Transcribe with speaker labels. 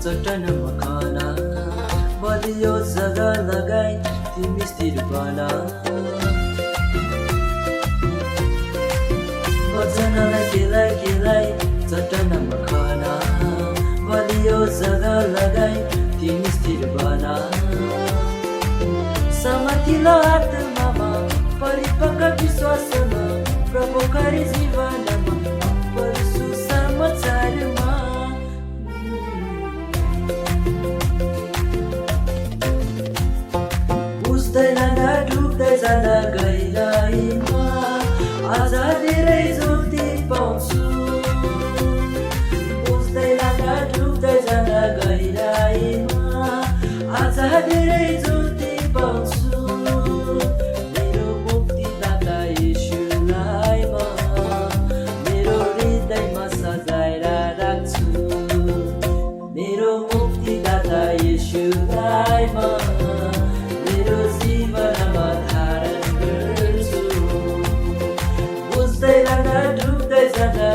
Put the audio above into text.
Speaker 1: चट्टानमा खाना बलियो जग्गा लगाई तिमी स्थिर बना वचनलाई केलाई चट्टानमा खाना बलियो जग्गा लगाई तिमी स्थिर बना समातिलो आत्मामा परिपक्व विश्वासमा प्रभुकारी जीवनमा परशु समाचारमा बुझ्दै लाँदा डुब्दै जाँदा गहिराइमा आज धेरै ज्योति पाउँछु बुझ्दै लाँदा डुब्दै जाँदा गहिराइमा आज धेरै ज्योति पाउँछु मेरो मुक्तिदाता येशूलाई म मेरो हृदयमा सजाएर राख्छु मेरो मुक्तिदाता येशूलाई म मेरो जीवनमा धारण गर्छु बुझ्दै लाँदा डुब्दै जाँदा